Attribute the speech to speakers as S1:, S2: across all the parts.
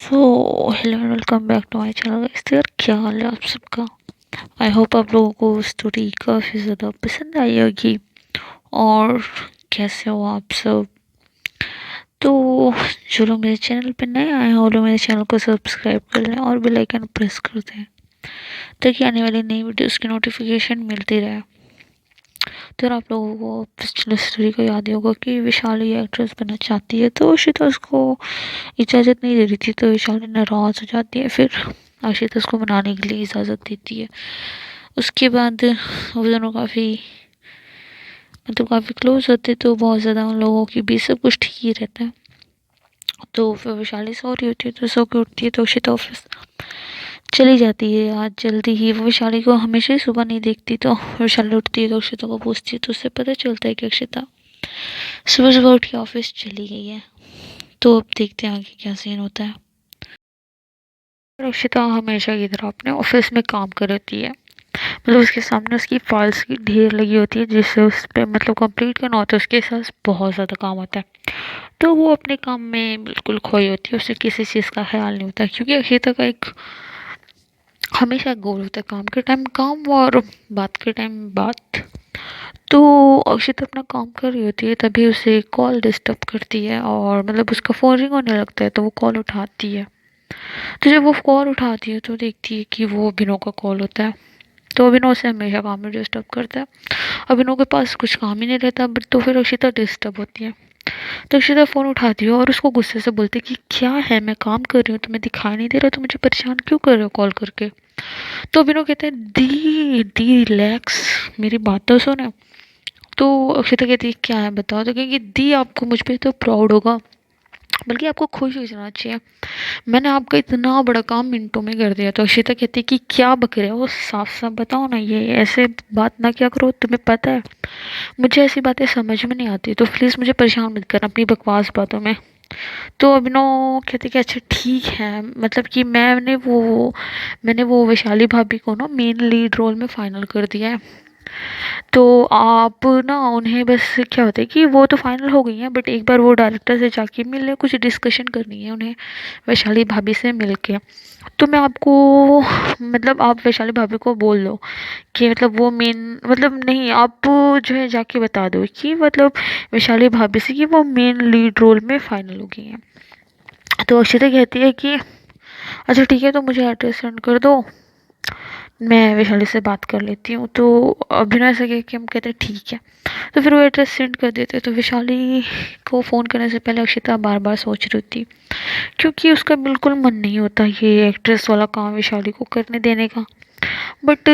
S1: So hello and welcome back to my channel guys. तो यार क्या हाल है आप सबका। आई होप आप लोगों को स्टोरी काफ़ी ज़्यादा पसंद आई होगी। और कैसे हो आप सब। तो जो लोग मेरे चैनल पे नए आए हैं वो लोग मेरे चैनल को सब्सक्राइब कर लें और बेल आइकन प्रेस कर दें ताकि आने वाली नई वीडियोस की नोटिफिकेशन मिलती रहे। तो यार आप लोगों को पिछली स्टोरी को याद ही होगा कि विशाली एक्ट्रेस बनना चाहती है तो उशिता उसको इजाज़त नहीं दे रही थी, तो विशाली नाराज़ हो जाती है। फिर आशिता उसको मनाने के लिए इजाज़त देती है। उसके बाद वो दोनों काफ़ी क्लोज होते हैं, तो बहुत ज़्यादा उन लोगों की भी सब कुछ ठीक ही रहता है। तो फिर वैशाली सो रही होती है तो सो के उठती है तो अक्षिता ऑफिस चली जाती है आज जल्दी ही। वो वैशाली को हमेशा ही सुबह नहीं देखती, तो वैशाली उठती है तो अक्षिता को पूछती है तो उससे पता चलता है कि अक्षिता सुबह सुबह उठ के ऑफिस चली गई है। तो अब देखते हैं आगे क्या सीन होता है। अक्षिता हमेशा की तरह अपने ऑफिस में काम कर रही है। मतलब उसके सामने उसकी फाइल्स की ढेर लगी होती है जिससे उस पर मतलब कंप्लीट करना होता है। उसके साथ बहुत ज़्यादा काम होता है, तो वो अपने काम में बिल्कुल खोई होती है। उसे किसी चीज़ का ख्याल नहीं होता क्योंकि अक्षिता का एक हमेशा एक गोल होता है, काम के टाइम काम और बात के टाइम बात। तो अक्षिता अपना काम कर रही होती है तभी उसे कॉल डिस्टर्ब करती है और मतलब उसका फ़ोन रिंग होने लगता है तो वो कॉल उठाती है। तो जब वो कॉल उठाती है तो देखती है कि वो अभिनव का कॉल होता है। तो अभिनव उसे हमेशा काम में डिस्टर्ब करता है। अभिनव के पास कुछ काम ही नहीं रहता, बट तो फिर अक्षिता डिस्टर्ब होती है। तो अक्षिता फ़ोन उठाती है और उसको गुस्से से बोलती है कि क्या है, मैं काम कर रही हूँ, तुम्हें दिखाई नहीं दे रहा, तो मुझे परेशान क्यों कर रहे हो कॉल करके। तो अभिनव कहते हैं दी दी रिलैक्स, मेरी बात तो सुनो। तो अक्षिता कहती है क्या है बताओ। तो कहेंगे दी आपको मुझ पर तो प्राउड होगा, बल्कि आपको खुश हो जाना चाहिए, मैंने आपका इतना बड़ा काम मिनटों में कर दिया। तो अक्षिता कहती है कि क्या बक रहे हो, साफ साफ बताओ ना, ये ऐसे बात ना क्या करो, तुम्हें पता है मुझे ऐसी बातें समझ में नहीं आती, तो प्लीज़ मुझे परेशान मत करना अपनी बकवास बातों में। तो अभिनव कहते कि अच्छा ठीक है, मतलब कि मैंने वो वैशाली भाभी को ना मेन लीड रोल में फाइनल कर दिया है। तो आप ना उन्हें बस क्या होता है कि वो तो फाइनल हो गई हैं, बट एक बार वो डायरेक्टर से जाके मिल ले, कुछ डिस्कशन करनी है उन्हें वैशाली भाभी से मिल के। तो मैं आपको मतलब आप वैशाली भाभी को बोल दो कि मतलब वो मेन मतलब नहीं, आप जो है जाके बता दो कि मतलब वैशाली भाभी से कि वो मेन लीड रोल में फाइनल हो गई हैं। तो अक्षिता कहती है कि अच्छा ठीक है, तो मुझे एड्रेस सेंड कर दो, मैं वैशाली से बात कर लेती हूँ। तो अभिनय से कह के हम कहते हैं ठीक है। तो फिर वो एड्रेस सेंड कर देते। तो वैशाली को फ़ोन करने से पहले अक्षिता बार बार सोच रही थी क्योंकि उसका बिल्कुल मन नहीं होता ये एक्ट्रेस वाला काम वैशाली को करने देने का। बट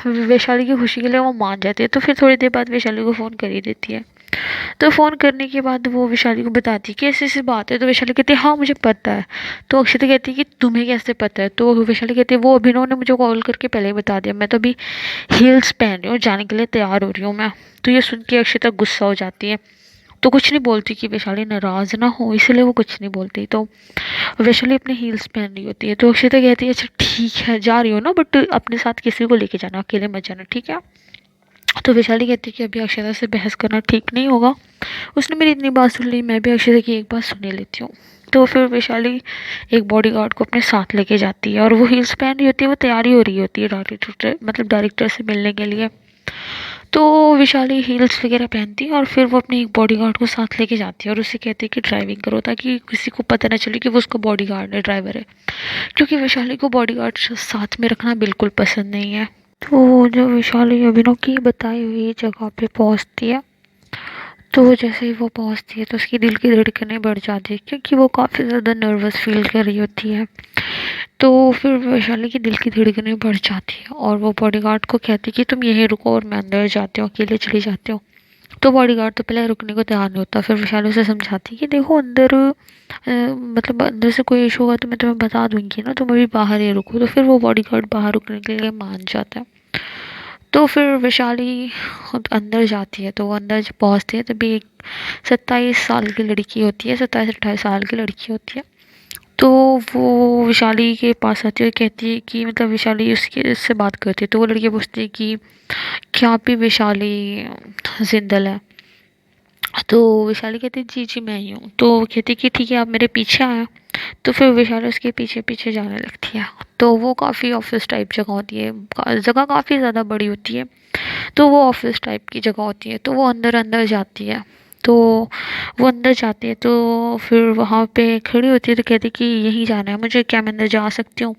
S1: वैशाली की खुशी के लिए वो मान जाती है, तो फिर थोड़ी देर बाद वैशाली को फ़ोन कर ही देती है। तो फ़ोन करने के बाद वो वैशाली को बताती है कि ऐसी ऐसी बात है। तो वैशाली कहती है हाँ मुझे पता है। तो अक्षिता कहती है कि तुम्हें कैसे पता है। तो वैशाली कहती है वो अभिनव ने मुझे कॉल करके पहले ही बता दिया, मैं तो अभी हील्स पहन रही हूँ, जाने के लिए तैयार हो रही हूँ मैं। तो ये सुन के अक्षिता गुस्सा हो जाती है, तो कुछ नहीं बोलती कि वैशाली नाराज़ ना हो, इसलिए वो कुछ नहीं बोलती। तो वैशाली अपने हील्स पहन रही होती है। तो अक्षिता कहती है अच्छा ठीक है जा रही हो ना, बट अपने साथ किसी को लेके जाना, अकेले मत जाना ठीक है। तो वैशाली कहती है कि अभी अक्षता से बहस करना ठीक नहीं होगा, उसने मेरी इतनी बात सुन ली, मैं भी अक्षता की एक बात सुन लेती हूँ। तो फिर वैशाली एक बॉडीगार्ड को अपने साथ लेके जाती है और वो हील्स पहन रही होती है, वो तैयारी हो रही होती है डायरेक्टर मतलब डायरेक्टर से मिलने के लिए। तो वैशाली हील्स वगैरह पहनती है और फिर वो अपने एक बॉडीगार्ड को साथ लेके जाती है और उससे कहती है कि ड्राइविंग करो ताकि किसी को पता ना चले कि वो उसका बॉडीगार्ड है, ड्राइवर है। क्योंकि वैशाली को बॉडीगार्ड साथ में रखना बिल्कुल पसंद नहीं है। तो जो वैशाली अभिनव की बताई हुई जगह पे पहुंचती है, तो जैसे ही वो पहुंचती है तो उसकी दिल की धड़कनें बढ़ जाती है क्योंकि वो काफ़ी ज़्यादा नर्वस फील कर रही होती है। तो फिर वैशाली की दिल की धड़कनें बढ़ जाती है और वो बॉडीगार्ड को कहती है कि तुम यहीं रुको और मैं अंदर जाती हूँ, अकेले चली जाती हूँ। तो बॉडीगार्ड तो पहले रुकने को तैयार नहीं होता। फिर वैशाली उसे समझाती है कि देखो अंदर मतलब अंदर से कोई इशू होगा तो मैं तुम्हें बता दूंगी ना, तुम अभी बाहर ही रुको। तो फिर वो बॉडीगार्ड बाहर रुकने के लिए मान जाता है। तो फिर वैशाली अंदर जाती है, तो वो अंदर जब पहुंचती है तभी एक 27 साल की लड़की होती है, 27-28 साल की लड़की होती है। तो वो वैशाली के पास आती है और कहती है कि मतलब वैशाली उसके उससे बात करती है। तो वो लड़की पूछती है कि क्या आप भी वैशाली जिंदल है। तो वैशाली कहती जी जी मैं ही हूँ। तो वो कहती कि ठीक है आप मेरे पीछे आए। तो फिर वैशाली उसके पीछे पीछे जाने लगती है। तो वो काफ़ी ऑफिस टाइप जगह होती है, जगह काफ़ी ज़्यादा बड़ी होती है। तो वो ऑफिस टाइप की जगह होती है, तो वो अंदर अंदर जाती है। तो वो अंदर जाती है तो फिर वहाँ पे खड़ी होती है, तो कहती कि यहीं जाना है मुझे, क्या मैं अंदर जा सकती हूँ?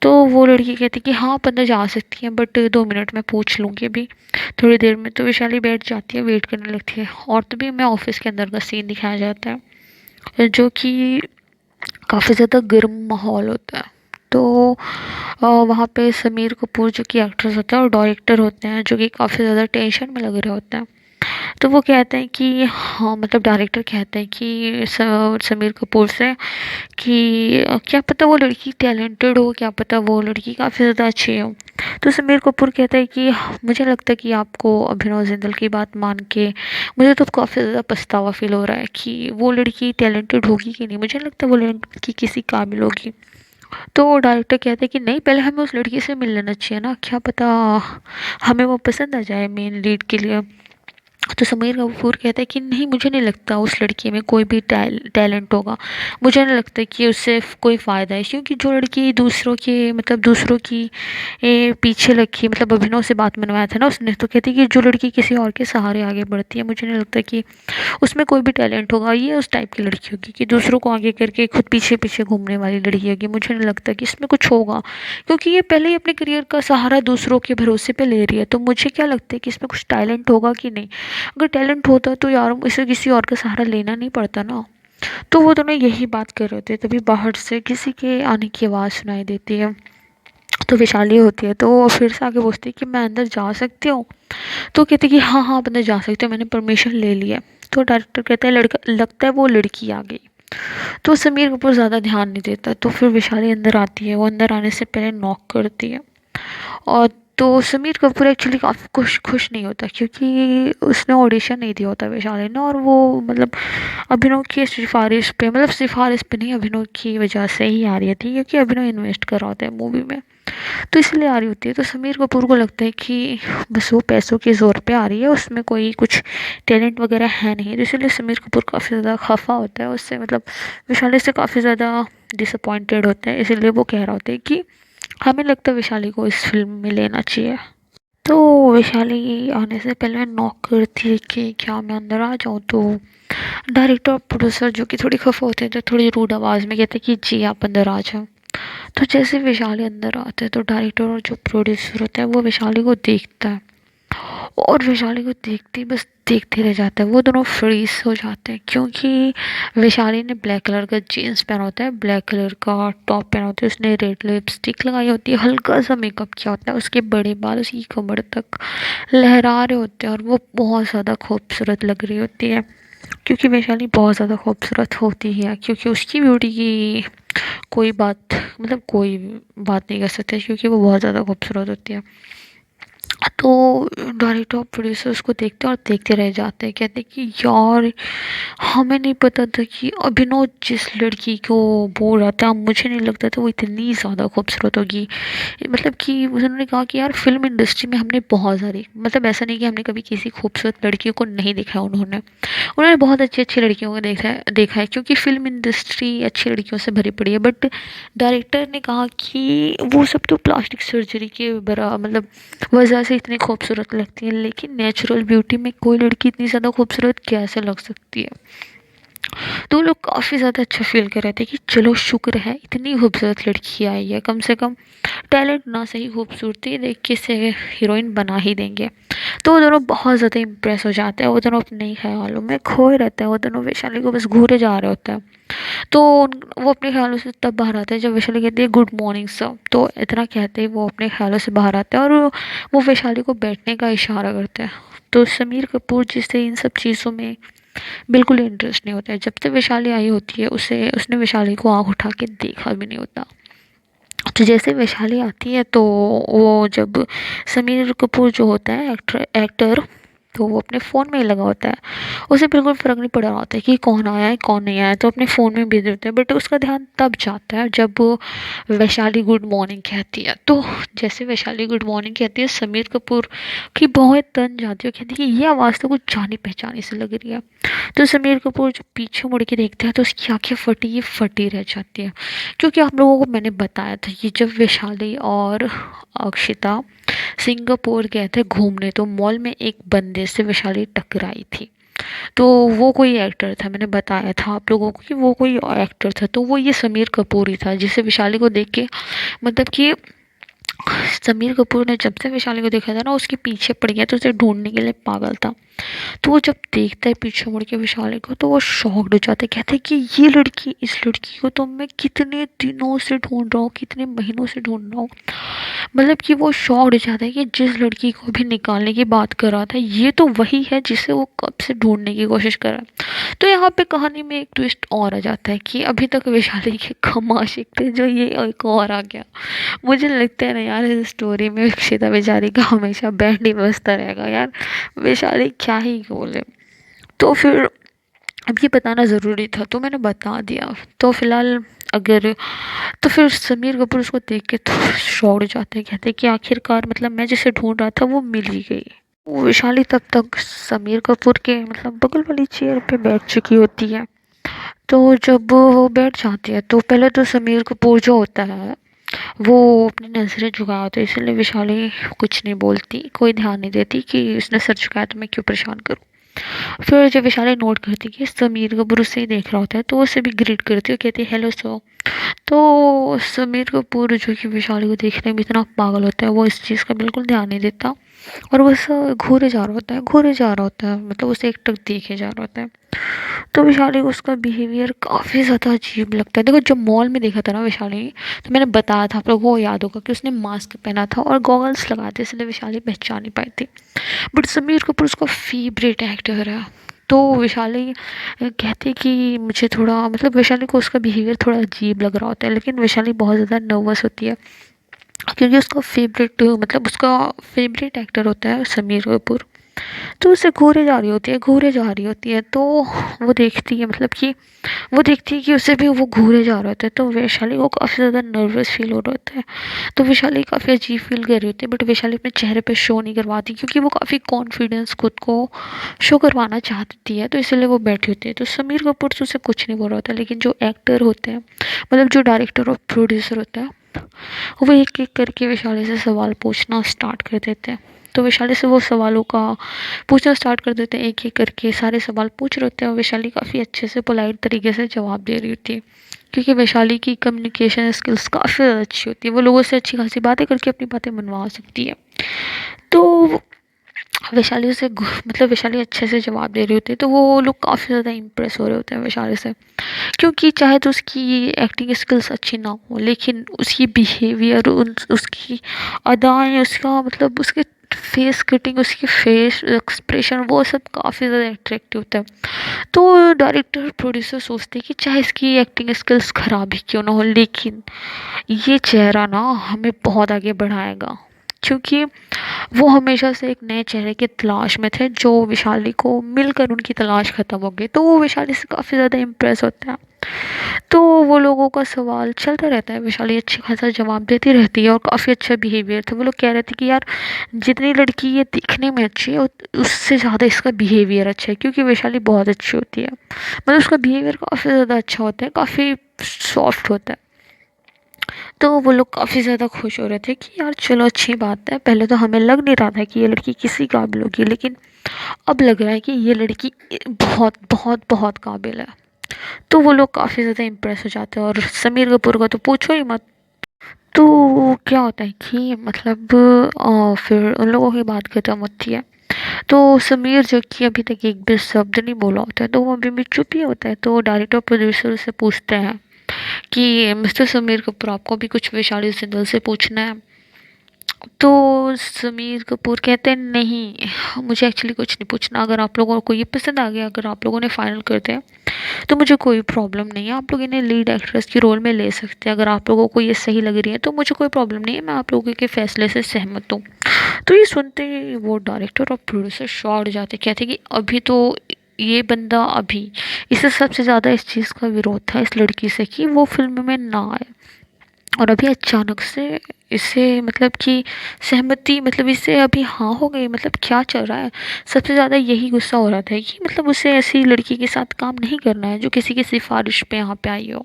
S1: तो वो लड़की कहती कि हाँ आप अंदर जा सकती हैं, बट 2 मिनट में पूछ लूँगी अभी, थोड़ी देर में। तो वैशाली बैठ जाती है, वेट करने लगती है। और तभी हमें ऑफिस के अंदर का सीन दिखाया जाता है, जो कि काफ़ी ज़्यादा गर्म माहौल होता है। तो वहाँ पे समीर कपूर जो कि एक्ट्रेस होता है और डायरेक्टर होते हैं, जो कि काफ़ी ज़्यादा टेंशन में लग रहे होते हैं। तो वो कहते हैं कि हाँ, मतलब डायरेक्टर कहते हैं कि समीर कपूर से कि क्या पता वो लड़की टैलेंटेड हो, क्या पता वो लड़की काफ़ी ज़्यादा अच्छी हो। तो समीर कपूर कहता है कि मुझे लगता है कि आपको अभिनव जिंदल की बात मान के मुझे तो काफ़ी ज़्यादा पछतावा फील हो रहा है कि वो लड़की टैलेंटेड होगी कि नहीं, मुझे लगता है वो लड़की किसी काबिल होगी। तो डायरेक्टर कहते हैं कि नहीं, पहले हमें उस लड़की से मिल लेना चाहिए ना, क्या पता हमें वो पसंद आ जाए मेन लीड के लिए। तो समीर कपूर कहता है कि नहीं, मुझे नहीं लगता उस लड़की में कोई भी टैलेंट होगा। मुझे नहीं लगता कि उससे कोई फ़ायदा है, क्योंकि जो लड़की दूसरों के मतलब दूसरों की पीछे लगी, मतलब अभिनव से बात मनवाया था ना उसने, तो कहती कि जो लड़की किसी और के सहारे आगे बढ़ती है, मुझे नहीं लगता कि उसमें कोई भी टैलेंट होगा। ये उस टाइप की लड़की होगी कि दूसरों को आगे करके खुद पीछे पीछे घूमने वाली लड़की होगी। मुझे नहीं लगता कि इसमें कुछ होगा, क्योंकि ये पहले ही अपने करियर का सहारा दूसरों के भरोसे पे ले रही है। तो मुझे क्या लगता है कि इसमें कुछ टैलेंट होगा कि नहीं। अगर टैलेंट होता तो यार इसे किसी और का सहारा लेना नहीं पड़ता ना। तो वो दोनों यही बात कर रहे थे, तभी बाहर से किसी के आने की आवाज़ सुनाई देती है। तो वैशाली होती है, तो वो फिर से आगे पूछती है कि मैं अंदर जा सकती हूँ? तो कहती है कि हाँ हाँ आप अंदर जा सकते हो, मैंने परमिशन ले लिया। तो डायरेक्टर कहता है लड़का लगता है वो लड़की आ गई। तो समीर कपूर ज़्यादा ध्यान नहीं देता, तो फिर वैशाली अंदर आती है। वो अंदर आने से पहले नॉक करती है। और तो समीर कपूर एक्चुअली काफ़ी खुश खुश नहीं होता, क्योंकि उसने ऑडिशन नहीं दिया होता वैशाली ने, और वो मतलब अभिनव की सिफारिश पे, मतलब सिफारिश पे नहीं, अभिनव की वजह से ही आ रही थी, क्योंकि अभिनव इन्वेस्ट कर रहा होता है मूवी में, तो इसलिए आ रही होती है। तो समीर कपूर को लगता है कि बस वो पैसों के ज़ोर पे आ रही है, उसमें कोई कुछ टैलेंट वगैरह है नहीं। तो इसलिए समीर कपूर काफ़ी ज़्यादा खफा होता है उससे, मतलब वैशाली से काफ़ी ज़्यादा डिसअपॉइंटेड होता है। इसलिए वो कह रहा होता है कि हमें लगता है वैशाली को इस फिल्म में लेना चाहिए। तो वैशाली आने से पहले मैं नॉक करती है कि क्या मैं अंदर आ जाऊँ? तो डायरेक्टर और प्रोड्यूसर जो कि थोड़ी खफा होते हैं, तो थोड़ी रूड आवाज़ में कहते हैं कि जी आप अंदर आ जाओ। तो जैसे वैशाली अंदर आता है, तो डायरेक्टर और जो प्रोड्यूसर होता है वो वैशाली को देखता है, और वैशाली को देखते ही बस देखते रह जाता है। वो दोनों फ्रीज हो जाते हैं, क्योंकि वैशाली ने ब्लैक कलर का जीन्स पहना होता है, ब्लैक कलर का टॉप पहना होता है, उसने रेड लिपस्टिक लगाई होती है, हल्का सा मेकअप किया होता है, उसके बड़े बाल उसकी कमर तक लहरा रहे होते हैं, और वो बहुत ज़्यादा खूबसूरत लग रही होती है। क्योंकि वैशाली बहुत ज़्यादा खूबसूरत होती है, क्योंकि उसकी ब्यूटी की कोई बात, मतलब कोई बात नहीं कर सकते, क्योंकि वो बहुत ज़्यादा खूबसूरत होती है। तो डायरेक्टर और प्रोड्यूसर उसको देखते हैं और देखते रह जाते हैं, कहते हैं कि यार हमें नहीं पता था कि अभिनव जिस लड़की को बोल रहा था, मुझे नहीं लगता था वो इतनी ज़्यादा खूबसूरत होगी। मतलब कि उन्होंने कहा कि यार फिल्म इंडस्ट्री में हमने बहुत सारी, मतलब ऐसा नहीं कि हमने कभी किसी खूबसूरत लड़कियों को नहीं देखा है, उन्होंने उन्होंने बहुत अच्छी अच्छी लड़कियों को देखा है, क्योंकि फिल्म इंडस्ट्री अच्छी लड़कियों से भरी पड़ी है। बट डायरेक्टर ने कहा कि वो सब तो प्लास्टिक सर्जरी के बरा मतलब वजह से इतनी खूबसूरत लगती है, लेकिन नेचुरल ब्यूटी में कोई लड़की इतनी ज़्यादा खूबसूरत कैसे लग सकती है। तो वो लोग काफ़ी ज़्यादा अच्छा फील कर रहे थे कि चलो शुक्र है इतनी खूबसूरत लड़की आई है, कम से कम टैलेंट ना सही खूबसूरती देख के इसे हीरोइन बना ही देंगे। तो वो दोनों बहुत ज़्यादा इम्प्रेस हो जाते हैं, वो दोनों अपने ही ख्यालों में खोए रहते हैं, वो दोनों वैशाली को बस घूरे जा रहे होते हैं। तो वो अपने ख्यालों से तब बाहर आते हैं जब वैशाली कहती है गुड मॉर्निंग सर। तो इतना कहते ही वो अपने ख्यालों से बाहर आते हैं, और वो वैशाली को बैठने का इशारा करते हैं। तो समीर कपूर जिसे इन सब चीज़ों में बिल्कुल इंटरेस्ट नहीं होता है, जब तक वैशाली आई होती है उसे उसने वैशाली को आँख उठा के देखा भी नहीं होता। तो जैसे वैशाली आती है, तो वो जब समीर कपूर जो होता है एक्टर एक्टर तो वो अपने फ़ोन में ही लगा होता है। उसे बिल्कुल फ़र्क नहीं पड़ रहा होता है कि कौन आया है, कौन नहीं आया, तो अपने फ़ोन में बिज़ी होता है। बट उसका ध्यान तब जाता है जब वो वैशाली गुड मॉर्निंग कहती है। तो जैसे वैशाली गुड मॉर्निंग कहती है, समीर कपूर की बहुत तन जाती है, वो कहती है कि ये आवाज़ तो कुछ जानी-पहचानी सी लग रही है। तो समीर कपूर जब पीछे मुड़ के देखता है तो उसकी आँखें फटी फटी रह जाती हैं। क्योंकि आप लोगों को मैंने बताया था कि जब वैशाली और अक्षिता सिंगापुर गए थे घूमने, तो मॉल में एक बंदे से वैशाली टकराई थी। तो वो कोई एक्टर था, मैंने बताया था आप लोगों को कि वो कोई एक्टर था, तो वो ये समीर कपूर ही था जिसे वैशाली को देख के मतलब कि समीर कपूर ने जब से वैशाली को देखा था ना, उसके पीछे पड़ गया, तो उसे ढूंढने के लिए पागल था। तो वो जब देखता है पीछे मुड़ के विशाली को, तो वो शॉक्ड हो जाता है, कहते हैं कि ये लड़की, इस लड़की को तो मैं कितने दिनों से ढूंढ रहा हूँ, कितने महीनों से ढूंढ रहा हूँ। मतलब कि वो शॉक्ड हो जाता है कि जिस लड़की को भी निकालने की बात कर रहा था, ये तो वही है जिसे वो कब से ढूंढने की कोशिश कर रहा है। तो यहाँ पे कहानी में एक ट्विस्ट और आ जाता है कि अभी तक वैशाली के कम आशिक थे, जो ये एक और आ गया। मुझे लगता है ना यार, इस स्टोरी में अक्षिता बेचारी का हमेशा बैंड ही बजता रहेगा यार। वैशाली क्या ही बोले। तो फिर अब ये बताना ज़रूरी था, तो मैंने बता दिया। तो फिलहाल अगर तो फिर समीर कपूर उसको देख के तो शॉक्ड हो जाते हैं, कहते हैं कि आखिरकार मतलब मैं जिसे ढूंढ रहा था वो मिल ही गई। वो वैशाली तब तक समीर कपूर के मतलब बगल वाली चेयर पे बैठ चुकी होती है। तो जब वो बैठ जाती है तो पहले तो समीर कपूर जो होता है वो अपनी नज़रें झुकाया होता है, इसलिए वैशाली कुछ नहीं बोलती, कोई ध्यान नहीं देती कि उसने सर झुकाया तो मैं क्यों परेशान करूँ। फिर जब विशाली नोट करती कि समीर कपूर उसे ही देख रहा होता है, तो उसे भी ग्रीट करती है, कहती है हेलो सर। तो समीर कपूर जो कि विशाली को देखने में इतना पागल होता है, वो इस चीज़ का बिल्कुल ध्यान नहीं देता और बस घूरे जा रहा होता है, घूरे जा रहा होता है, मतलब उसे एक टक देखे जा रहा होता है। तो विशाली को उसका बिहेवियर काफ़ी ज़्यादा अजीब लगता है। देखो जब मॉल में देखा था ना विशाली, तो मैंने बताया था आप लोगों को याद होगा कि उसने मास्क पहना था और गॉगल्स लगाए थे, इसलिए विशाली पहचान नहीं पाई थी। बट समीर कपूर उसका फेवरेट एक्टर है। तो वैशाली कहती है कि मुझे थोड़ा मतलब वैशाली को उसका बिहेवियर थोड़ा अजीब लग रहा होता है, लेकिन वैशाली बहुत ज़्यादा नर्वस होती है क्योंकि उसका फेवरेट मतलब उसका फेवरेट एक्टर होता है समीर कपूर। तो उसे घूरे जा रही होती है, घूरे जा रही होती है, तो वो देखती है मतलब कि वो देखती है कि उसे भी वो घूरे जा रहा होता है, तो वैशाली को काफ़ी ज़्यादा नर्वस फील हो रहा होता है। तो वैशाली काफ़ी अजीब फील कर रही होती है, बट वैशाली अपने चेहरे पे शो नहीं करवाती क्योंकि वो काफ़ी कॉन्फिडेंस खुद को शो करवाना चाहती है, तो इसलिए वो बैठी होती है। तो समीर कपूर से उसे कुछ नहीं बोल रहा होता, लेकिन जो एक्टर होते हैं मतलब जो डायरेक्टर और प्रोड्यूसर होता है, वो एक एक करके वैशाली से सवाल पूछना स्टार्ट कर देते हैं। तो वैशाली से वो सवालों का पूछना स्टार्ट कर देते हैं, एक एक करके सारे सवाल पूछ रहे होते हैं और वैशाली काफ़ी अच्छे से पोलाइट तरीके से जवाब दे रही होती है क्योंकि वैशाली की कम्युनिकेशन स्किल्स काफ़ी ज़्यादा अच्छी होती है, वो लोगों से अच्छी खासी बातें करके अपनी बातें मनवा सकती है। तो वैशाली से मतलब वैशाली अच्छे से जवाब दे रही होती है, तो वो लोग काफ़ी ज़्यादा इम्प्रेस हो रहे होते हैं वैशाली से, क्योंकि चाहे तो उसकी एक्टिंग स्किल्स अच्छी ना हो, लेकिन उसकी बिहेवियर उसकी अदाएँ, उसका मतलब उसके फेस कटिंग, उसकी फेस एक्सप्रेशन, वो सब काफ़ी ज़्यादा अट्रैक्टिव होता है। तो डायरेक्टर प्रोड्यूसर सोचते हैं कि चाहे इसकी एक्टिंग स्किल्स ख़राब ही क्यों ना हो, लेकिन ये चेहरा ना हमें बहुत आगे बढ़ाएगा, क्योंकि वो हमेशा से एक नए चेहरे की तलाश में थे, जो वैशाली को मिलकर उनकी तलाश ख़त्म हो गई, तो वो वैशाली से काफ़ी ज़्यादा इम्प्रेस होते हैं। तो वो लोगों का सवाल चलता रहता है, वैशाली अच्छी खासा जवाब देती रहती है और काफ़ी अच्छा बिहेवियर था। वो लोग कह रहे थे कि यार जितनी लड़की ये दिखने में अच्छी है उससे ज़्यादा इसका बिहेवियर अच्छा है, क्योंकि वैशाली बहुत अच्छी होती है, मतलब उसका बिहेवियर काफ़ी ज़्यादा अच्छा होता है, काफ़ी सॉफ्ट होता है। तो वो लोग काफ़ी ज़्यादा खुश हो रहे थे कि यार चलो अच्छी बात है, पहले तो हमें लग नहीं रहा था कि ये लड़की किसी काबिल होगी, लेकिन अब लग रहा है कि ये लड़की बहुत बहुत बहुत काबिल है। तो वो लोग काफ़ी ज़्यादा इम्प्रेस हो जाते हैं और समीर कपूर का तो पूछो ही मत। तो क्या होता है कि मतलब फिर उन लोगों की बात खत्म होती है। तो समीर जो कि अभी तक एक भी शब्द नहीं बोला होता है, तो वो अभी भी चुप ही होता है। तो डायरेक्टर प्रोड्यूसर से पूछते हैं कि मिस्टर समीर कपूर, आपको भी कुछ वैशाली सिंघल से पूछना है। तो समीर कपूर कहते हैं नहीं, मुझे एक्चुअली कुछ नहीं पूछना, अगर आप लोगों को ये पसंद आ गया, अगर आप लोगों ने फाइनल कर दिया तो मुझे कोई प्रॉब्लम नहीं है, आप लोग इन्हें लीड एक्ट्रेस की रोल में ले सकते हैं, अगर आप लोगों को ये सही लग रही है तो मुझे कोई प्रॉब्लम नहीं है, मैं आप लोगों के फैसले से सहमत हूँ। तो ये सुनते ही वो डायरेक्टर और प्रोड्यूसर शॉर्ट जाते, कहते कि अभी तो ये बंदा अभी इसे सबसे ज़्यादा इस चीज़ का विरोध था इस लड़की से कि वो फिल्म में ना आए, और अभी अचानक से इसे मतलब कि सहमति, मतलब इससे अभी हाँ हो गई, मतलब क्या चल रहा है। सबसे ज़्यादा यही गुस्सा हो रहा था कि मतलब उसे ऐसी लड़की के साथ काम नहीं करना है जो किसी की सिफारिश पे यहाँ पे आई हो,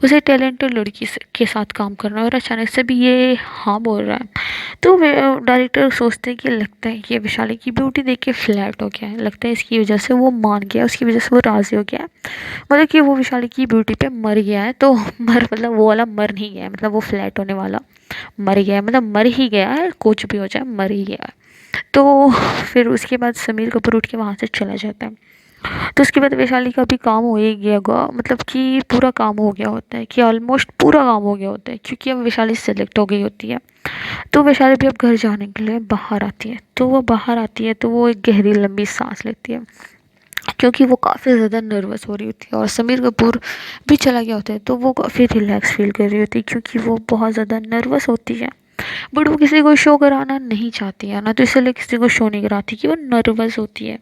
S1: उसे टैलेंटेड लड़की के साथ काम करना है, और अचानक से भी ये हाँ बोल रहा है। तो डायरेक्टर सोचते हैं कि लगता है कि विशाली की ब्यूटी देख के फ्लैट हो गया है, लगता है इसकी वजह से वो मान गया, उसकी वजह से वो राज़ी हो गया है, मतलब कि वो विशाली की ब्यूटी पे मर गया है। तो मर मतलब वो वाला मर नहीं गया है, मतलब वो फ्लैट होने वाला मर गया है, मतलब मर ही गया है, कुछ भी हो जाए मर ही गया है। तो फिर उसके बाद समीर कपूर उठ के वहाँ से चला जाता है। तो उसके बाद वैशाली का भी काम हो ही गया होगा, मतलब कि पूरा काम हो गया होता है, कि ऑलमोस्ट पूरा काम हो गया होता है, क्योंकि अब वैशाली सेलेक्ट हो गई होती है। तो वैशाली भी अब घर जाने के लिए बाहर आती है, तो वो बाहर आती है तो वो एक गहरी लंबी सांस लेती है, क्योंकि वो काफ़ी ज़्यादा नर्वस हो रही होती है, और समीर कपूर भी चला गया होता है तो वो काफ़ी रिलैक्स फील कर रही होती है, क्योंकि वो बहुत ज़्यादा नर्वस होती है। बट वो किसी को शो कराना नहीं चाहती है ना, तो इसलिए किसी को शो नहीं कराती कि वो नर्वस होती है,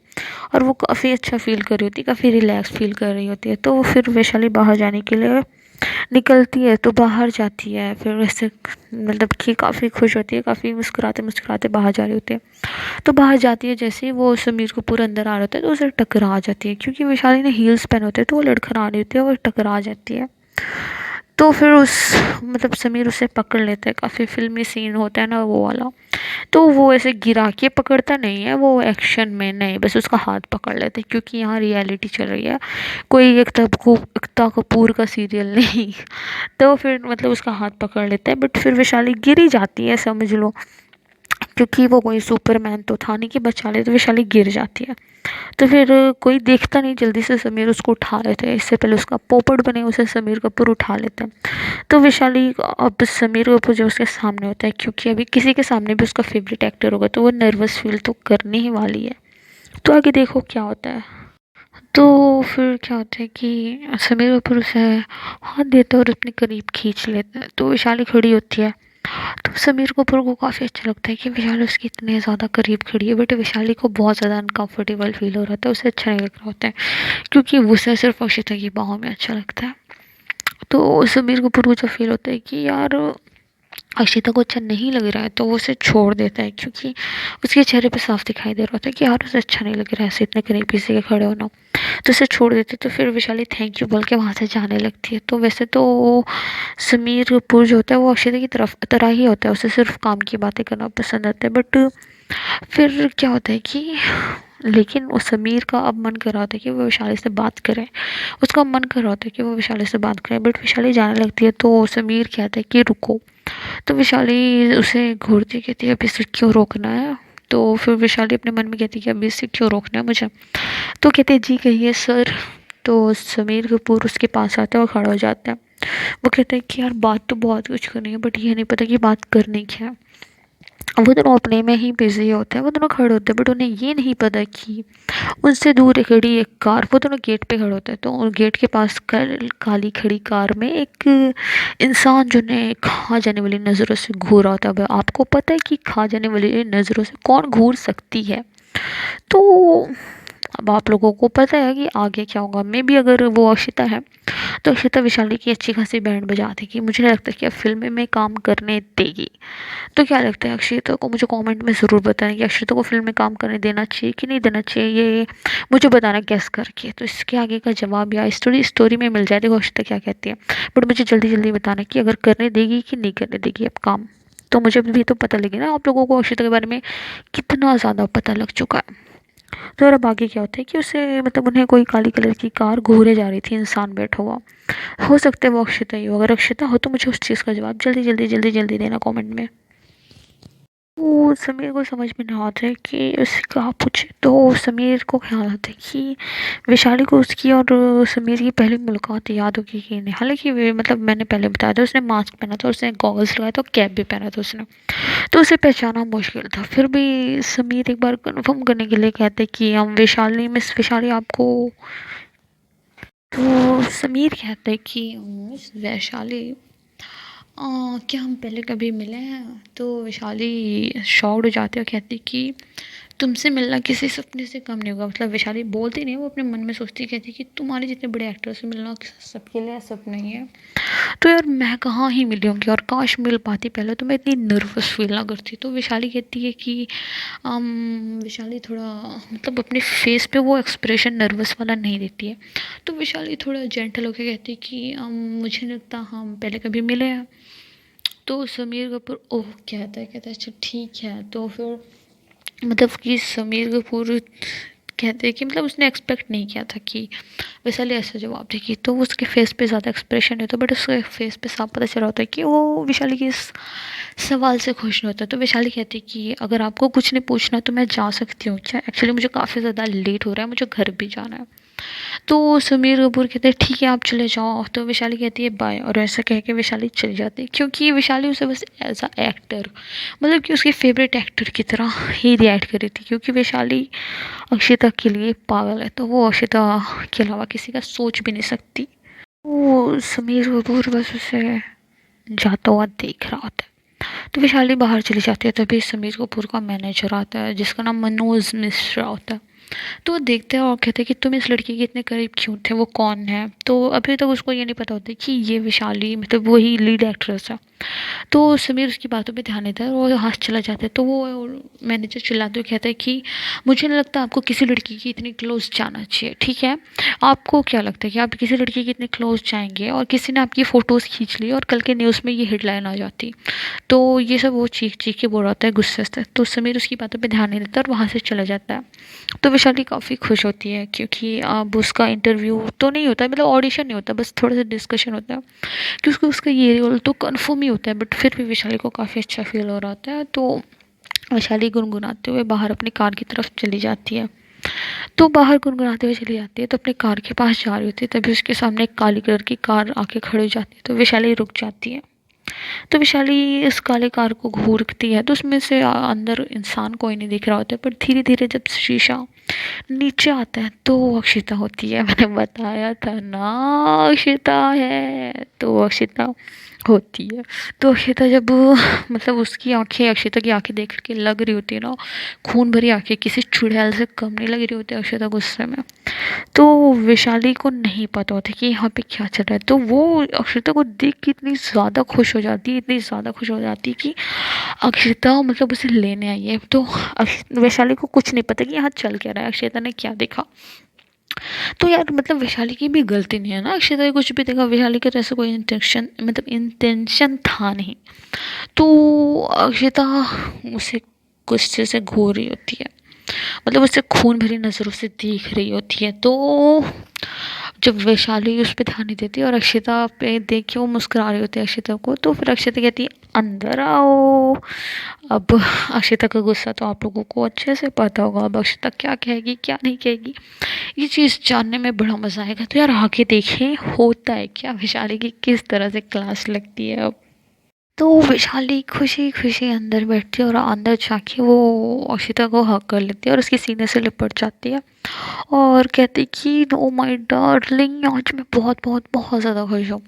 S1: और वो काफ़ी अच्छा फील कर रही होती है, काफ़ी रिलैक्स फील कर रही होती है। तो वो फिर वैशाली बाहर जाने के लिए निकलती है, तो बाहर जाती है, फिर वैसे मतलब कि काफ़ी खुश होती है, काफ़ी मुस्कुराते मुस्कुराते बाहर जा रही होती है। तो बाहर जाती है, जैसे ही वो समीर को पूरा अंदर आ रहा होता है तो उसे टकरा जाती है, क्योंकि वैशाली ने हील्स पहने होते हैं तो वो लड़खड़ा रही होती है, वो टकरा जाती है। तो फिर उस मतलब समीर उसे पकड़ लेता है, काफ़ी फिल्मी सीन होता है ना वो वाला। तो वो ऐसे गिरा के पकड़ता नहीं है, वो एक्शन में नहीं, बस उसका हाथ पकड़ लेते हैं, क्योंकि यहाँ रियलिटी चल रही है, कोई एकता कपूर का सीरियल नहीं। तो फिर मतलब उसका हाथ पकड़ लेता है, बट फिर वैशाली गिर ही जाती है समझ लो, क्योंकि वो कोई सुपरमैन तो था नहीं कि बचा ले, तो वैशाली गिर जाती है। तो फिर कोई देखता नहीं, जल्दी से समीर उसको उठा लेते हैं, इससे पहले उसका पोपट बने उसे समीर कपूर उठा लेते हैं। तो वैशाली अब समीर कपूर जो उसके सामने होता है, क्योंकि अभी किसी के सामने भी उसका फेवरेट एक्टर होगा तो वो नर्वस फील तो करनी ही वाली है। तो आगे देखो क्या होता है। तो फिर क्या होता है कि समीर कपूर उसे हाथ देता है और अपने करीब खींच लेता है, तो वैशाली खड़ी होती है। तो समीर कपूर को काफ़ी अच्छा लगता है कि वैशाली उसके इतने ज़्यादा करीब खड़ी है, बट वैशाली को बहुत ज़्यादा अनकंफर्टेबल फील हो रहा था, उसे अच्छा नहीं लग रहा होता है, क्योंकि उसे सिर्फ अक्षिता की बाहों में अच्छा लगता है। तो समीर कपूर को जो फील होता है कि यार अक्षिता को अच्छा नहीं लग रहा है, तो वो उसे छोड़ देता है, क्योंकि उसके चेहरे पे साफ दिखाई दे रहा होता है कि यार उसे अच्छा नहीं लग रहा है ऐसे इतने करीब किसी के खड़े होना। तो उसे छोड़ देते, तो फिर वैशाली थैंक यू बोल के वहाँ से जाने लगती है। तो वैसे तो समीर कपूर जो होता है वो अक्षिता की तरह ही होता है, उसे सिर्फ काम की बातें करना पसंद आता है। बट फिर क्या होता है कि लेकिन उस समीर का अब मन कर रहा होता है कि वो वैशाली से बात करे, उसका मन कर रहा होता है कि वो वैशाली से बात करे, बट वैशाली जाने लगती है तो समीर कहता है कि रुको। तो वैशाली उसे घूरती कहती है अभी से क्यों रोकना है। तो फिर वैशाली अपने मन में कहती है कि अभी से क्यों रोकना है मुझे। तो कहते हैं जी कहिए सर। तो समीर कपूर उसके पास आता है और खड़ा हो जाता है। वो कहता है कि यार बात तो बहुत कुछ करनी है, बट ये नहीं पता कि बात करनी क्या है। वो दोनों अपने में ही बिजी होते हैं, वो दोनों खड़े होते हैं, बट उन्हें ये नहीं पता कि उनसे दूर खड़ी एक कार, वो दोनों गेट पे खड़े होते हैं, तो गेट के पास काली खड़ी कार में एक इंसान जो ने खा जाने वाली नज़रों से घूर रहा होता है। अब आपको पता है कि खा जाने वाली नज़रों से कौन घूर सकती है। तो अब आप लोगों को पता है कि आगे क्या होगा। मे बी अगर वो अक्षिता है तो अक्षिता विशाली की अच्छी खासी बैंड बजा देगी, मुझे लगता है कि अब फिल्म में काम करने देगी। तो क्या लगता है अक्षिता को, मुझे कमेंट में ज़रूर बताएं कि अक्षिता को फिल्म में काम करने देना चाहिए कि नहीं देना चाहिए, ये मुझे बताना गैस करके। तो इसके आगे का जवाब या स्टोरी में मिल जाए, देखो अक्षिता क्या कहती है। बट मुझे जल्दी जल्दी बताना कि अगर करने देगी कि नहीं करने देगी अब काम, तो मुझे भी तो पता लगे ना आप लोगों को अक्षिता के बारे में कितना ज़्यादा पता लग चुका है। तो और अब आगे क्या होता है कि उसे मतलब उन्हें कोई काली कलर की कार घूरे जा रही थी, इंसान बैठा हुआ। हो सकता है वो अक्षिता ही हो, अगर अक्षिता हो तो मुझे उस चीज़ का जवाब जल्दी जल्दी जल्दी जल्दी देना कमेंट में। तो समीर को समझ में ना आता है कि उससे क्या पूछे। तो समीर को ख्याल आता है कि वैशाली को उसकी और समीर की पहली मुलाकात याद होगी कि नहीं। हालांकि वे मतलब मैंने पहले बताया था, उसने मास्क पहना था, उसने गॉगल्स लगाया था, कैप भी पहना था उसने। तो उसे पहचाना मुश्किल था। फिर भी समीर एक बार कन्फर्म करने के लिए कहते कि हम वैशाली, मिस वैशाली आपको। तो समीर कहता है कि मिस वैशाली, क्या हम पहले कभी मिले हैं? तो वैशाली शॉक्ड हो जाती है और कहती कि तुमसे मिलना किसी सपने से कम नहीं होगा। मतलब वैशाली बोलती नहीं, वो अपने मन में सोचती कहती कि तुम्हारे जितने बड़े एक्टर से मिलना सबके लिए सपना ही है। तो यार मैं कहाँ ही मिली होंगी, और काश मिल पाती पहले तो मैं इतनी नर्वस फील ना करती। तो वैशाली कहती है कि वैशाली थोड़ा मतलब अपने फेस पे वो एक्सप्रेशन नर्वस वाला नहीं देती है। तो वैशाली थोड़ा जेंटल होकर कहती है कि मुझे नहीं लगता हम पहले कभी मिले हैं। तो समीर कपूर ओह कहता है अच्छा ठीक है। तो फिर मतलब कि समीर कपूर कहते हैं कि मतलब उसने एक्सपेक्ट नहीं किया था कि वैशाली ऐसा जवाब देगी। तो उसके फेस पे ज़्यादा एक्सप्रेशन नहीं होता, बट उसके फेस पे साफ पता चला होता है कि वो वैशाली के इस सवाल से खुश नहीं होता। तो वैशाली कहती है कि अगर आपको कुछ नहीं पूछना तो मैं जा सकती हूँ क्या? एक्चुअली मुझे काफ़ी ज़्यादा लेट हो रहा है, मुझे घर भी जाना है। तो समीर कपूर कहते हैं ठीक है आप चले जाओ। तो वैशाली कहती है बाय, और ऐसा कह के वैशाली चली जाती है, क्योंकि वैशाली उसे बस एज अ एक्टर मतलब कि उसके फेवरेट एक्टर की तरह ही रिएक्ट कर रही थी। क्योंकि वैशाली अक्षिता के लिए पागल है, तो वो अक्षिता के अलावा किसी का सोच भी नहीं सकती। वो समीर कपूर बस उसे जाता हुआ देख रहा होता है। तो वैशाली बाहर चली जाती है, तभी समीर कपूर का मैनेजर आता है जिसका नाम मनोज मिश्रा होता है। तो वो देखते हैं और कहते हैं कि तुम इस लड़की के इतने करीब क्यों थे, वो कौन है? तो अभी तक उसको ये नहीं पता होता कि ये वैशाली मतलब वही लीड एक्ट्रेस है। तो समीर उसकी बातों पे ध्यान देता है और वो हँस चला जाता है। तो वो मैनेजर चिल्लाते हुए कहता है कि मुझे नहीं लगता आपको किसी लड़की की इतनी क्लोज जाना चाहिए, ठीक है? आपको क्या लगता है कि आप किसी लड़की के इतने क्लोज जाएंगे और किसी ने आपकी फ़ोटोज़ खींच ली और कल के न्यूज़ में ये हेडलाइन आ जाती? तो ये सब वो चीख चीख के बोल रहा होता है गुस्से से। तो समीर उसकी बातों पे ध्यान नहीं देता और वहाँ से चला जाता है। तो वैशाली काफ़ी खुश होती है, क्योंकि अब उसका इंटरव्यू तो नहीं होता है, मतलब ऑडिशन नहीं होता, बस थोड़ा सा डिस्कशन होता है कि उसको उसका ये रोल तो कन्फर्म ही होता है। बट फिर भी वैशाली को काफ़ी अच्छा फील हो रहा होता है। तो वैशाली गुनगुनाते हुए बाहर अपनी कार की तरफ चली जाती है। तो बाहर गुनगुनाते हुए चली जाती है, तो अपने कार के पास जा रही होती है, तभी उसके सामने एक काली कलर की कार आके खड़ी हो जाती है। तो वैशाली रुक जाती है। तो वैशाली इस काले कार को घूरती है, तो उसमें से अंदर इंसान कोई नहीं दिख रहा होता है। पर धीरे धीरे जब शीशा नीचे आता है तो वो अक्षिता होती है। मैंने बताया था ना अक्षिता है, तो वो अक्षिता होती है। तो अक्षिता जब मतलब उसकी आंखें, अक्षिता की आंखें देख के लग रही होती है ना, खून भरी आंखें, किसी चुड़ैल से कम नहीं लग रही होती है अक्षिता गुस्से में। तो वैशाली को नहीं पता होता कि यहाँ पे क्या चल रहा है। तो वो अक्षिता को देख के इतनी ज़्यादा खुश हो जाती है, इतनी ज़्यादा खुश हो जाती है कि अक्षिता मतलब उसे लेने आई है। तो वैशाली को कुछ नहीं पता कि यहाँ चल क्या रहा है, अक्षिता ने क्या देखा। तो यार मतलब वैशाली की भी गलती नहीं है ना, अक्षिता ने कुछ भी देखा, वैशाली का तो ऐसा कोई इंटेंशन मतलब इंटेंशन था नहीं। तो अक्षिता उसे गुस्से से घूर रही होती है, मतलब उससे खून भरी नज़रों से देख रही होती है। तो जब वैशाली उस पर ध्यान नहीं देती और अक्षिता पे देख के वो मुस्कुरा रही होती है अक्षिता को, तो फिर अक्षिता कहती है अंदर आओ। अब अक्षिता का गुस्सा तो आप लोगों को अच्छे से पता होगा, अब अक्षिता क्या कहेगी क्या नहीं कहेगी, ये चीज़ जानने में बड़ा मज़ा आएगा। तो यार आगे देखें होता है क्या, वैशाली की किस तरह से क्लास लगती है अब। तो वैशाली खुशी खुशी अंदर बैठती है और अंदर जाके वो अक्षिता को हक कर लेती है और उसके सीने से लिपट जाती है और कहती कि ओ माय डार्लिंग, आज मैं बहुत बहुत बहुत ज़्यादा खुश हूँ।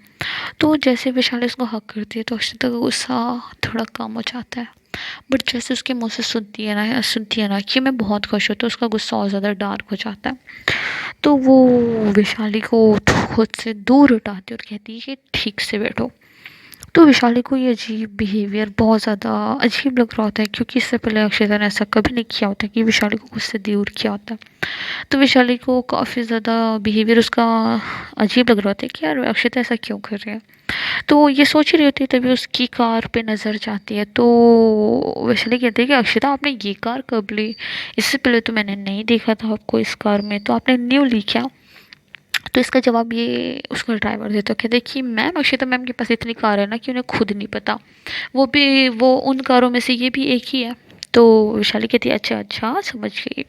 S1: तो जैसे वैशाली उसको हक करती है तो अक्षिता का गुस्सा थोड़ा कम हो जाता है। बट जैसे उसके मुँह से सुनती है ना कि मैं बहुत खुश हूँ, तो उसका गुस्सा और ज़्यादा डार्क हो जाता है। तो वो वैशाली को खुद से दूर हटाती है और कहती है कि ठीक से बैठो। तो विशाली को ये अजीब बिहेवियर बहुत ज़्यादा अजीब लग रहा होता है, क्योंकि इससे पहले अक्षता ने ऐसा कभी नहीं किया होता कि विशाली को गुस्से दूर किया होता है। तो विशाली को काफ़ी ज़्यादा बिहेवियर उसका अजीब लग रहा होता है कि यार अक्षता ऐसा क्यों कर रही है। तो ये सोच ही रही होती है, तभी उसकी कार पे नज़र जाती है। तो वैशाली कहती है कि अक्षता आपने ये कार कब ली? इससे पहले तो मैंने नहीं देखा था आपको इस कार में, तो आपने न्यू ली क्या? तो इसका जवाब ये उसका ड्राइवर देता है, कहते कि मैम अक्षिता मैम के पास इतनी कार है ना कि उन्हें खुद नहीं पता, वो उन कारों में से ये भी एक ही है। तो वैशाली कहती है अच्छा अच्छा समझ गई।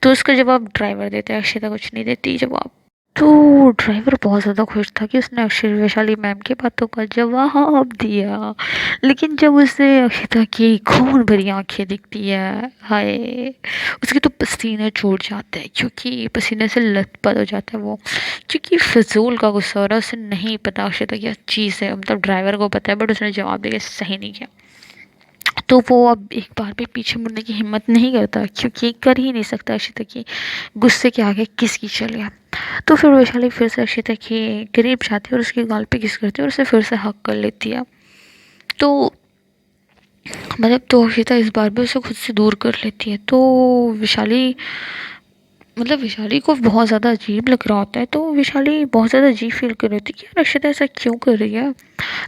S1: तो उसका जवाब ड्राइवर देता है, अक्षिता कुछ नहीं देती जवाब। तो ड्राइवर बहुत ज़्यादा खुश था कि उसने अक्षय वैशाली मैम की बातों का जवाब दिया। लेकिन जब उसे अक्षिता की खून भरी आंखें दिखती है, हाय, उसके तो पसीने छूट जाते हैं क्योंकि पसीने से लथपथ हो जाता है वो, क्योंकि फजूल का गुस्सा हो रहा है। उसे नहीं पता अक्षिता क्या चीज़ है, मतलब ड्राइवर को पता है बट उसने जवाब देके सही नहीं किया। तो वो अब एक बार भी पीछे मुड़ने की हिम्मत नहीं करता क्योंकि कर ही नहीं सकता अक्षिता की गुस्से के आगे किसकी चले। तो फिर वैशाली फिर से अक्षिता के करीब जाती है और उसके गाल पे किस करती है और उसे फिर से हक कर लेती है। तो मतलब तो अक्षिता इस बार भी उसे खुद से दूर कर लेती है। तो विशाली मतलब विशाली को बहुत ज़्यादा अजीब लग रहा होता है। तो विशाली बहुत ज़्यादा अजीब फील कर रही होती है कि यार अक्षिता ऐसा क्यों कर रही है।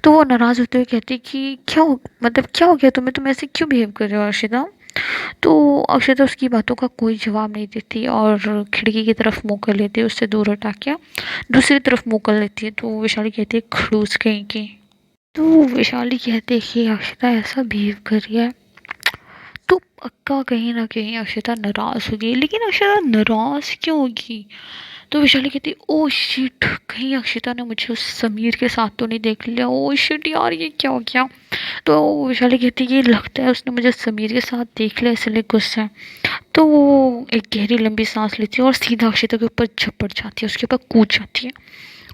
S1: तो वो नाराज़ होते हुए कहती है कि क्या हो गया तुम्हें, तुम ऐसे क्यों बिहेव कर रहे हो अर्शिता। तो अक्षता उसकी बातों का कोई जवाब नहीं देती और खिड़की की तरफ मुंह कर लेती है, उससे दूर हटा के दूसरी तरफ मुंह कर लेती है। तो वैशाली कहती है खड़ूस कहीं की। तो वैशाली कहती है कि अक्षता ऐसा बिहेव कर रही है तो पक्का कहीं ना कहीं अक्षता नाराज़ होगी। लेकिन अक्षता नाराज़ क्यों होगी। तो वैशाली कहती ओ शिट, कहीं अक्षिता ने मुझे उस समीर के साथ तो नहीं देख लिया, ओ शिट यार ये क्या हो गया। तो वैशाली कहती है ये लगता है उसने मुझे समीर के साथ देख लिया इसलिए गुस्सा है। तो वो एक गहरी लंबी सांस लेती है और सीधा अक्षिता के ऊपर झपट जाती है, उसके ऊपर कूद जाती है।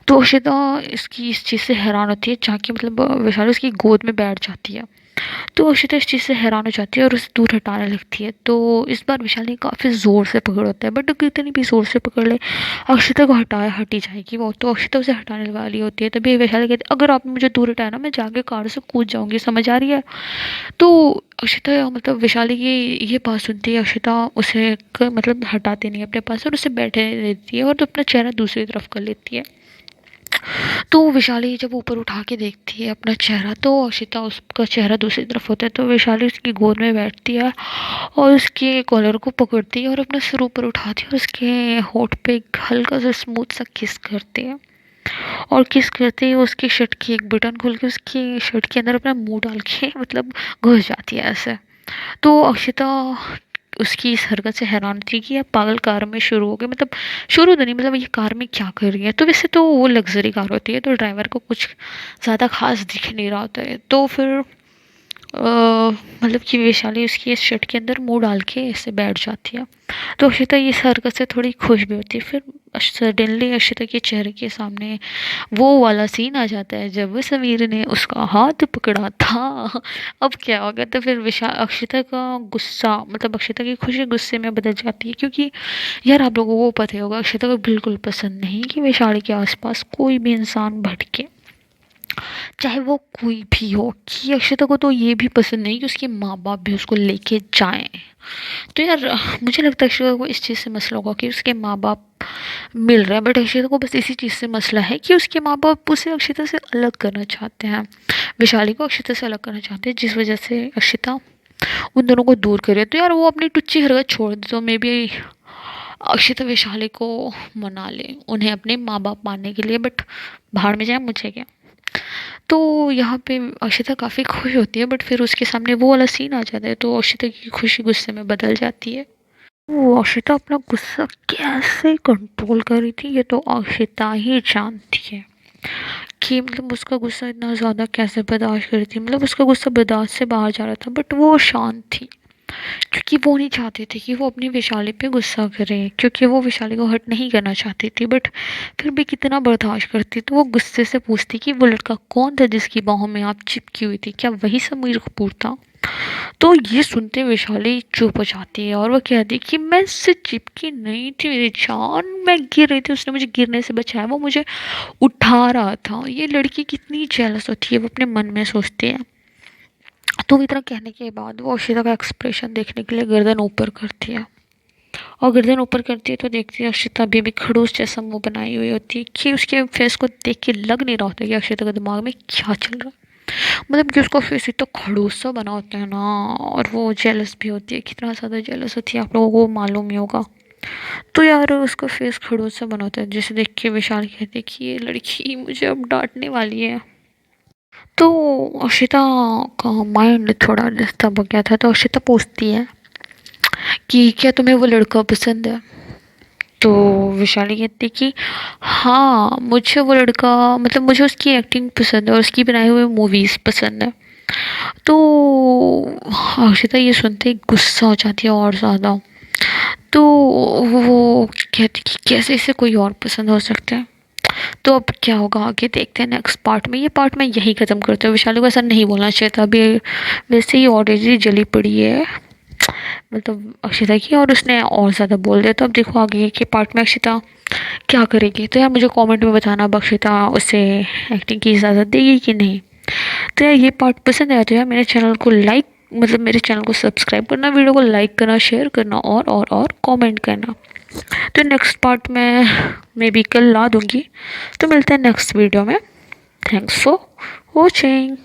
S1: तो अक्षिता इसकी इस चीज़ से हैरान होती है, जाके मतलब वैशाली उसकी गोद में बैठ जाती है। तो अक्षिता इस चीज़ से हैरान हो जाती है और उसे दूर हटाने लगती है। तो इस बार विशाली काफ़ी ज़ोर से पकड़ होता है बट कितनी भी ज़ोर से पकड़ ले अक्षिता को हटाया हटी जाएगी वो। तो अक्षिता उसे हटाने वाली होती है, तभी वैशाली कहती है अगर आपने मुझे दूर हटाया ना मैं जाके कार से कूद जाऊंगी, समझ आ रही है। तो अक्षिता मतलब विशाली की ये बात सुनती है, अक्षिता उसे मतलब हटाती नहीं अपने पास और उसे बैठे देती है और तो अपना चेहरा दूसरी तरफ कर लेती है। तो वैशाली जब ऊपर उठा के देखती है अपना चेहरा तो अक्षिता उसका चेहरा दूसरी तरफ होता है। तो वैशाली उसकी गोद में बैठती है और उसके कॉलर को पकड़ती है और अपना सिर ऊपर उठाती है और उसके होठ पे एक हल्का सा स्मूथ सा किस करती है। और किस करते ही उसकी शर्ट की एक बटन खोल के उसकी शर्ट के अंदर अपना मुंह डाल के मतलब घुस जाती है ऐसे। तो अक्षिता उसकी इस हरकत से हैरान थी कि अब पागल कार में शुरू हो गए, मतलब शुरू तो नहीं, मतलब ये कार में क्या कर रही है। तो वैसे तो वो लग्जरी कार होती है तो ड्राइवर को कुछ ज़्यादा खास दिख नहीं रहा होता है। तो फिर मतलब कि वैशाली उसकी इस शर्ट के अंदर मुंह डाल के ऐसे बैठ जाती है। तो अक्षिता इस हरकत से थोड़ी खुश भी होती है। फिर सडनली अक्षिता के चेहरे के सामने वो वाला सीन आ जाता है जब समीर ने उसका हाथ पकड़ा था। अब क्या होगा। तो फिर विशा अक्षिता का गुस्सा मतलब अक्षिता की खुशी गुस्से में बदल जाती है क्योंकि यार आप लोगों को पता ही होगा अक्षिता को बिल्कुल पसंद नहीं कि वैशाली के आसपास कोई भी इंसान भटके, चाहे वो कोई भी हो। कि अक्षता को तो ये भी पसंद नहीं कि उसके माँ बाप भी उसको लेके जाएं। तो यार मुझे लगता है अक्षता को इस चीज़ से मसला होगा कि उसके माँ बाप मिल रहे हैं बट अक्षता को बस इसी चीज़ से मसला है कि उसके माँ बाप उसे अक्षता से अलग करना चाहते हैं, वैशाली को अक्षता से अलग करना चाहते हैं, जिस वजह से अक्षता उन दोनों को दूर करे। तो यार वो अपनी टुच्ची हरकत छोड़ दे तो मे बी अक्षता वैशाली को मना ले उन्हें अपने माँ बाप मानने के लिए, बट भाड़ में जाए मुझे क्या। तो यहाँ पे अक्षिता काफ़ी खुश होती है बट फिर उसके सामने वो वाला सीन आ जाता है तो अक्षिता की खुशी गुस्से में बदल जाती है। वो अक्षिता अपना गुस्सा कैसे कंट्रोल कर रही थी ये तो अक्षिता ही जानती है कि मतलब उसका गुस्सा इतना ज़्यादा कैसे बर्दाश्त कर रही थी, मतलब उसका गुस्सा बर्दाश्त से बाहर जा रहा था बट वो शांत थी क्योंकि वो नहीं चाहती थी कि वो अपनी वैशाली पे गुस्सा करे क्योंकि वो वैशाली को हर्ट नहीं करना चाहती थी। बट फिर भी कितना बर्दाश्त करती तो वो गुस्से से पूछती कि वो लड़का कौन था जिसकी बाहों में आप चिपकी हुई थी, क्या वही समीर कपूर था। तो ये सुनते वैशाली चुप हो जाती है और वो कहती कि मैं इससे चिपकी नहीं थी मेरी जान, मैं गिर रही थी उसने मुझे गिरने से बचाया, वो मुझे उठा रहा था। ये लड़की कितनी जेलस होती है वो अपने मन में सोचती है। तो इतना कहने के बाद वो अक्षिता का एक्सप्रेशन देखने के लिए गर्दन ऊपर करती है और गर्दन ऊपर करती है तो देखती है अक्षिता अभी भी खड़ूस जैसा मुंह बनाई हुई होती है कि उसके फेस को देख के लग नहीं रहा होता कि अक्षिता के दिमाग में क्या चल रहा है। मतलब कि उसका फेस इतना खड़ूस सा बना होता है ना। और वो जेलस भी होती है, कितना ज़्यादा जेलस होती है आप लोगों को मालूम ही होगा। तो यार उसका फेस खड़ूस सा बना होता है, जिसे देख के विशाल कहते हैं कि ये लड़की मुझे अब डांटने वाली है। तो अशिता का माइंड थोड़ा डिस्टर्ब हो गया था, तो अशिता पूछती है कि क्या तुम्हें वो लड़का पसंद है? तो विशाली कहती कि हाँ, मुझे वो लड़का मतलब मुझे उसकी एक्टिंग पसंद है और उसकी बनाई हुई मूवीज़ पसंद है। तो अक्षिता ये सुनते ही गुस्सा हो जाती है और ज़्यादा। तो वो कहती कि कैसे इसे कोई और पसंद हो सकता है। तो अब क्या होगा आगे देखते हैं नेक्स्ट पार्ट में। ये पार्ट मैं यही ख़त्म करती हूँ। विशाली को ऐसा नहीं बोलना चाहिए था, अभी वैसे ही ऑलरेडी जली पड़ी है मतलब अक्षिता की, और उसने और ज़्यादा बोल दिया। तो अब देखो आगे के पार्ट में अक्षिता क्या करेगी। तो यार मुझे कमेंट में बताना अब अक्षिता उसे एक्टिंग की इजाज़त देगी कि नहीं। तो यार ये पार्ट पसंद आया तो यार मेरे चैनल को लाइक मतलब मेरे चैनल को सब्सक्राइब करना, वीडियो को लाइक करना, शेयर करना और कमेंट करना। तो नेक्स्ट पार्ट में मे बी कल ला दूँगी। तो मिलते हैं नेक्स्ट वीडियो में। Thanks for watching.